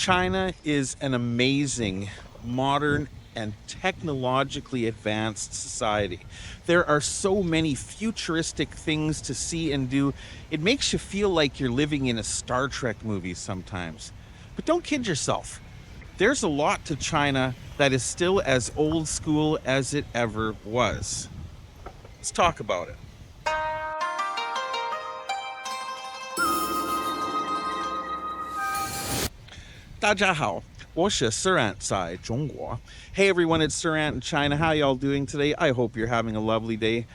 China is an amazing, modern, and technologically advanced society. There are so many futuristic things to see and do. It makes you feel like you're living in a Star Trek movie sometimes. But don't kid yourself. There's a lot to China that is still as old school as it ever was. Let's talk about it. 大家好，我是 Surant 在中国. Hey everyone, it's Surant in China. How y'all doing today? I hope you're having a lovely day.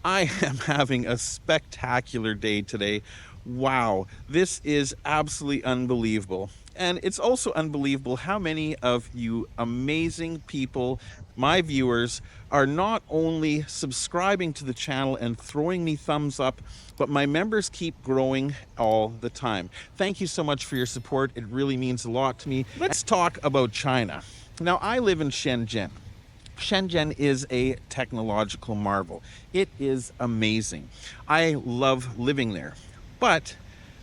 I am having a spectacular day today. Wow, this is absolutely unbelievable. And it's also unbelievable how many of you amazing people, my viewers, are not only subscribing to the channel and throwing me thumbs up, but my members keep growing all the time. Thank you so much for your support. It really means a lot to me. Let's talk about China. Now, I live in Shenzhen. Shenzhen is a technological marvel. It is amazing. I love living there. But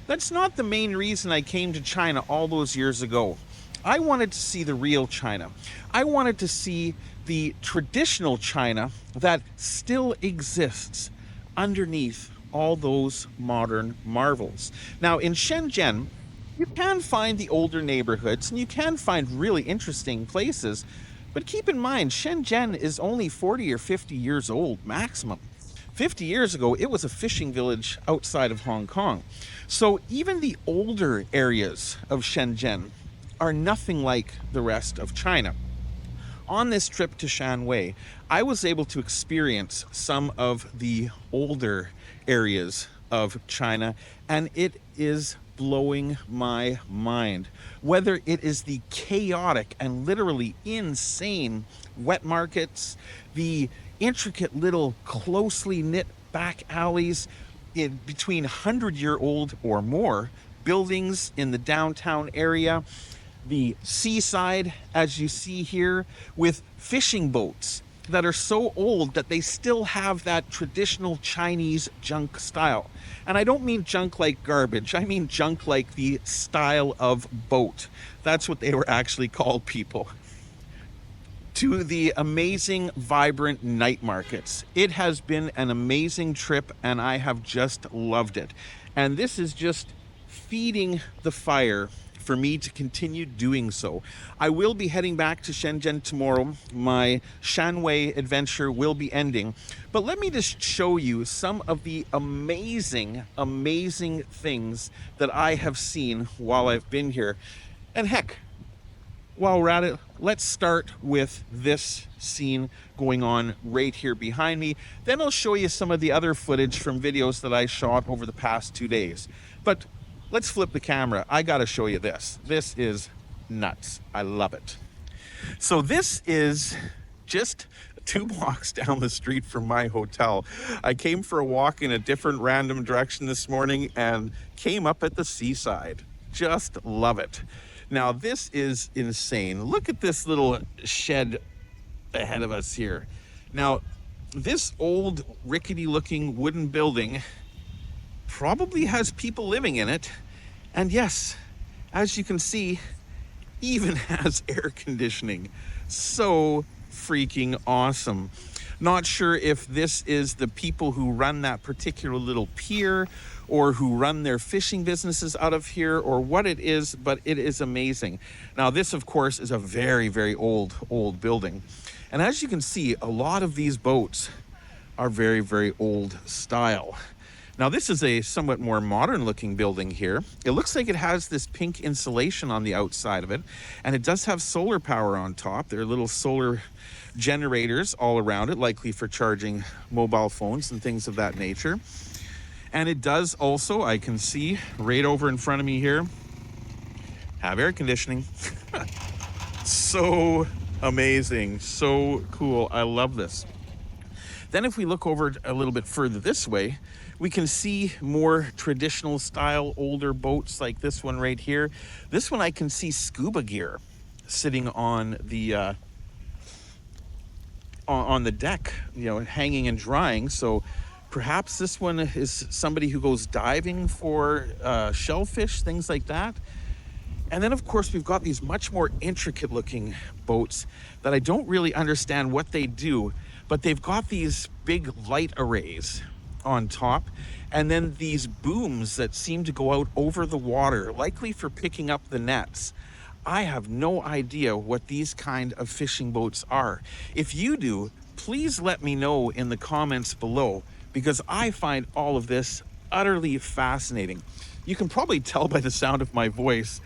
that's not the main reason I came to China all those years ago. I wanted to see the real China. I wanted to see the traditional China that still exists underneath all those modern marvels. Now, in Shenzhen, you can find the older neighborhoods and you can find really interesting places. But keep in mind, Shenzhen is only 40 or 50 years old maximum. 50 years ago, it was a fishing village outside of Hong Kong. So even the older areas of Shenzhen are nothing like the rest of China. On this trip to Shanwei, I was able to experience some of the older areas of China, and it is blowing my mind. Whether it is the chaotic and literally insane wet markets, the intricate little closely knit back alleys in between 100-year-old or more buildings in the downtown area, the seaside, as you see here, with fishing boats that are so old that they still have that traditional Chinese junk style. And I don't mean junk like garbage, I mean junk like the style of boat. That's what they were actually called, people. To the amazing, vibrant night markets. It has been an amazing trip and I have just loved it. And this is just feeding the fire for me to continue doing so. I will be heading back to Shenzhen tomorrow. My Shanwei adventure will be ending. But let me just show you some of the amazing, amazing things that I have seen while I've been here. And heck, while we're at it, let's start with this scene going on right here behind me. Then I'll show you some of the other footage from videos that I shot over the past 2 days. But let's flip the camera. I gotta show you this. This is nuts. I love it. So this is just 2 blocks down the street from my hotel. I came for a walk in a different random direction this morning and came up at the seaside. Just love it. Now this is insane. Look at this little shed ahead of us here. Now this old rickety looking wooden building probably has people living in it. And yes, as you can see, even has air conditioning. So freaking awesome. Not sure if this is the people who run that particular little pier or who run their fishing businesses out of here or what it is, but it is amazing. Now this of course is a very, very old building. And as you can see, a lot of these boats are very, very old style. Now this is a somewhat more modern looking building here. It looks like it has this pink insulation on the outside of it, and it does have solar power on top. There are little solar generators all around it, likely for charging mobile phones and things of that nature. And it does also, I can see right over in front of me here, have air conditioning. So amazing, so cool. I love this. Then if we look over a little bit further this way, we can see more traditional style older boats like this one right here. This one I can see scuba gear sitting on the deck, you know, hanging and drying. So perhaps this one is somebody who goes diving for shellfish, things like that. And then, of course, we've got these much more intricate looking boats that I don't really understand what they do, but they've got these big light arrays on top, and then these booms that seem to go out over the water, likely for picking up the nets. I have no idea what these kind of fishing boats are. If you do, please let me know in the comments below, because I find all of this utterly fascinating. You can probably tell by the sound of my voice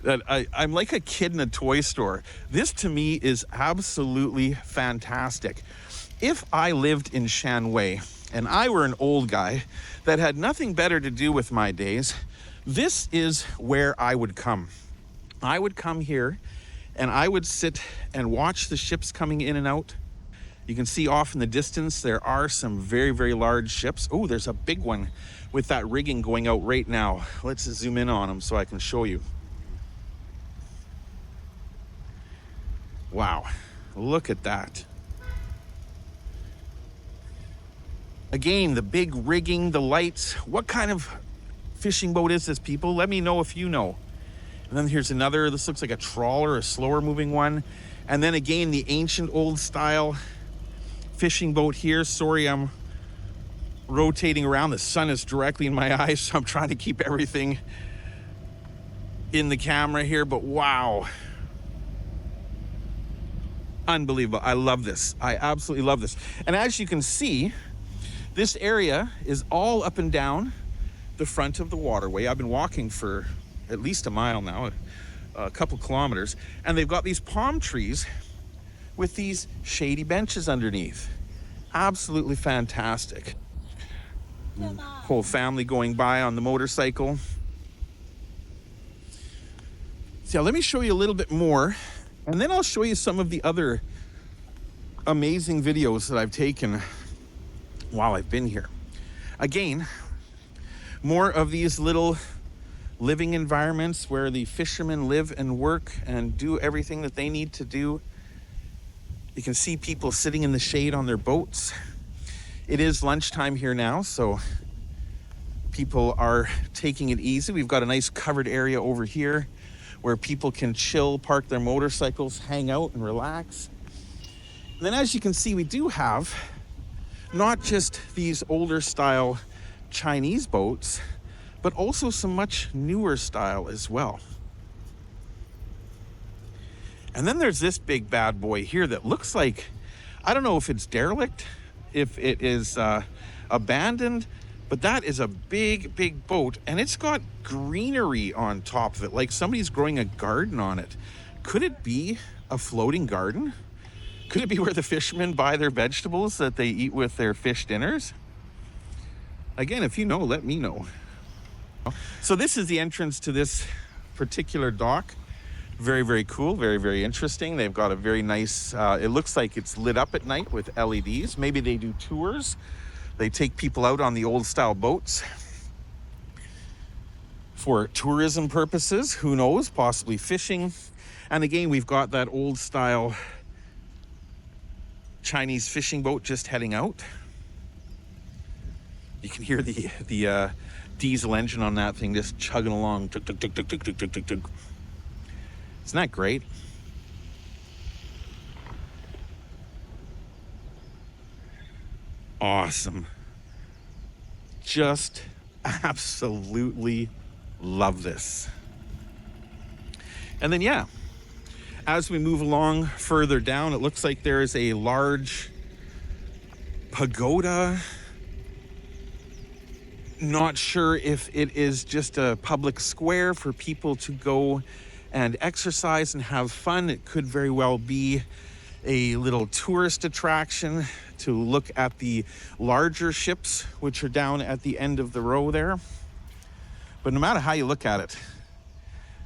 that I'm like a kid in a toy store. This to me is absolutely fantastic. If I lived in Shanwei and I were an old guy that had nothing better to do with my days, this is where I would come. I would come here and I would sit and watch the ships coming in and out. You can see off in the distance, there are some very, very large ships. Oh, there's a big one with that rigging going out right now. Let's zoom in on them so I can show you. Wow, look at that. Again, the big rigging, the lights. What kind of fishing boat is this, people? Let me know if you know. And then here's another, this looks like a trawler, a slower moving one. And then again, the ancient old style fishing boat here. Sorry, I'm rotating around. The sun is directly in my eyes, so I'm trying to keep everything in the camera here, but wow. Unbelievable. I love this. I absolutely love this. And as you can see, this area is all up and down the front of the waterway. I've been walking for at least a mile now, a couple kilometers, and they've got these palm trees with these shady benches underneath. Absolutely fantastic. Whole family going by on the motorcycle. So let me show you a little bit more, and then I'll show you some of the other amazing videos that I've taken while I've been here. Again, more of these little living environments where the fishermen live and work and do everything that they need to do. You can see people sitting in the shade on their boats. It is lunchtime here now, so people are taking it easy. We've got a nice covered area over here where people can chill, park their motorcycles, hang out and relax. And then as you can see, we do have not just these older style Chinese boats, but also some much newer style as well. And then there's this big bad boy here that looks like, I don't know if it's derelict, if it is abandoned, but that is a big, big boat, and it's got greenery on top of it, like somebody's growing a garden on it. Could it be a floating garden? Could it be where the fishermen buy their vegetables that they eat with their fish dinners? Again, if you know, let me know. So this is the entrance to this particular dock. Very, very cool, very, very interesting. They've got a very nice, it looks like it's lit up at night with LEDs. Maybe they do tours. They take people out on the old style boats for tourism purposes. Who knows, possibly fishing. And again, we've got that old style Chinese fishing boat just heading out. You can hear the diesel engine on that thing just chugging along. Tuk, tuk, tuk, tuk, tuk, tuk, tuk, tuk, tuk. Isn't that great? Awesome. Just absolutely love this. And then, yeah, as we move along further down, it looks like there is a large pagoda. Not sure if it is just a public square for people to go and exercise and have fun. It could very well be a little tourist attraction to look at the larger ships, which are down at the end of the row there. But no matter how you look at it,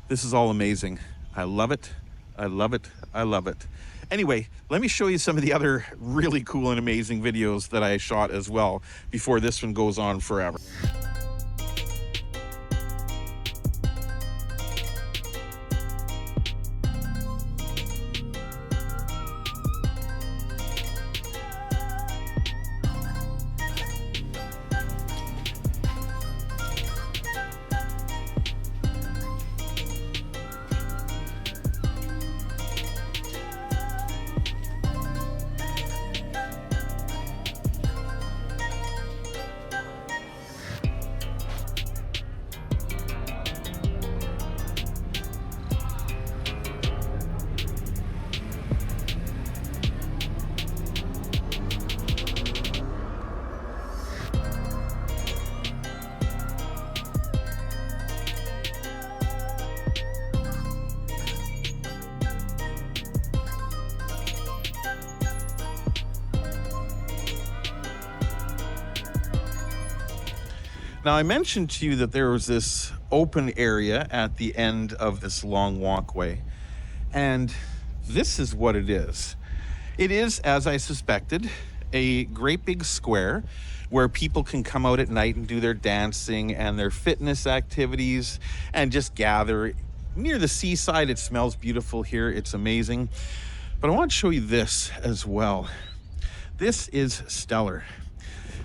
this is all amazing. I love it. I love it. I love it. Anyway, let me show you some of the other really cool and amazing videos that I shot as well before this one goes on forever. Now, I mentioned to you that there was this open area at the end of this long walkway, and this is what it is. It is, as I suspected, a great big square where people can come out at night and do their dancing and their fitness activities and just gather near the seaside. It smells beautiful here. It's amazing. But I want to show you this as well. This is stellar.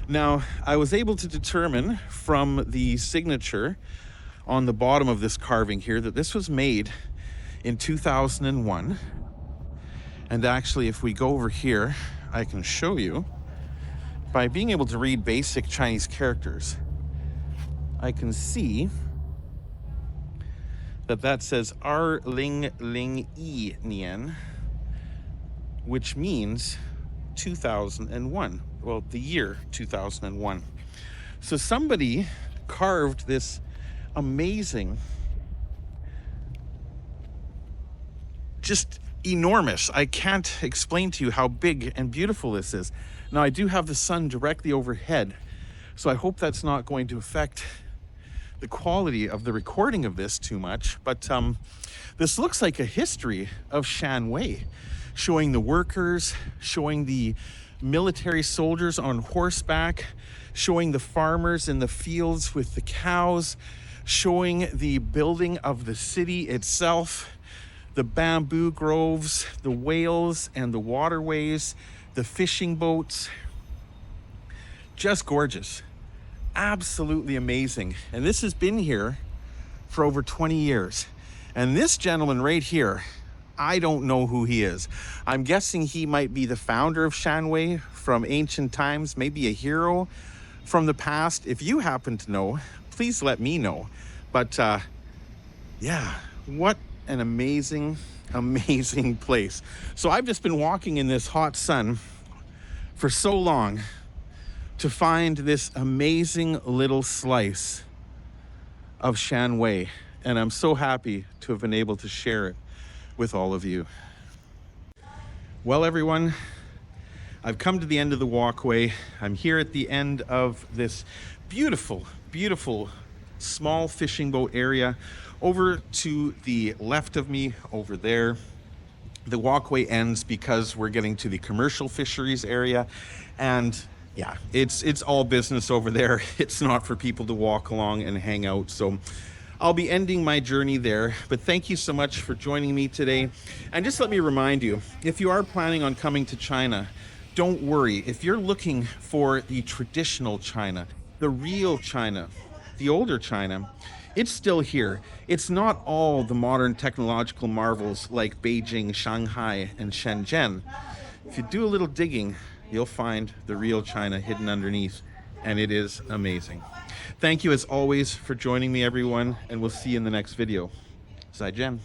Now, I was able to determine from the signature on the bottom of this carving here that this was made in 2001. And actually, if we go over here, I can show you by being able to read basic Chinese characters. I can see that says Er Ling Ling Yi Nian, which means 2001. Well, the year 2001. So somebody carved this amazing, just enormous. I can't explain to you how big and beautiful this is. Now, I do have the sun directly overhead, so I hope that's not going to affect the quality of the recording of this too much, but this looks like a history of Shanwei, showing the workers, showing the military soldiers on horseback, showing the farmers in the fields with the cows, showing the building of the city itself, the bamboo groves, the whales and the waterways, the fishing boats. Just gorgeous. Absolutely amazing. And this has been here for over 20 years. And this gentleman right here, I don't know who he is. I'm guessing he might be the founder of Shanwei from ancient times, maybe a hero from the past. If you happen to know, please let me know. But yeah, what an amazing, amazing place. So I've just been walking in this hot sun for so long to find this amazing little slice of Shanwei, and I'm so happy to have been able to share it with all of you. Well, everyone, I've come to the end of the walkway. I'm here at the end of this beautiful, beautiful small fishing boat area. Over to the left of me, over there, the walkway ends because we're getting to the commercial fisheries area, and yeah, it's all business over there. It's not for people to walk along and hang out. So I'll be ending my journey there, but thank you so much for joining me today. And just let me remind you, if you are planning on coming to China, don't worry. If you're looking for the traditional China, the real China, the older China, it's still here. It's not all the modern technological marvels like Beijing, Shanghai, and Shenzhen. If you do a little digging, you'll find the real China hidden underneath, and it is amazing. Thank you as always for joining me, everyone, and we'll see you in the next video. Zaijian.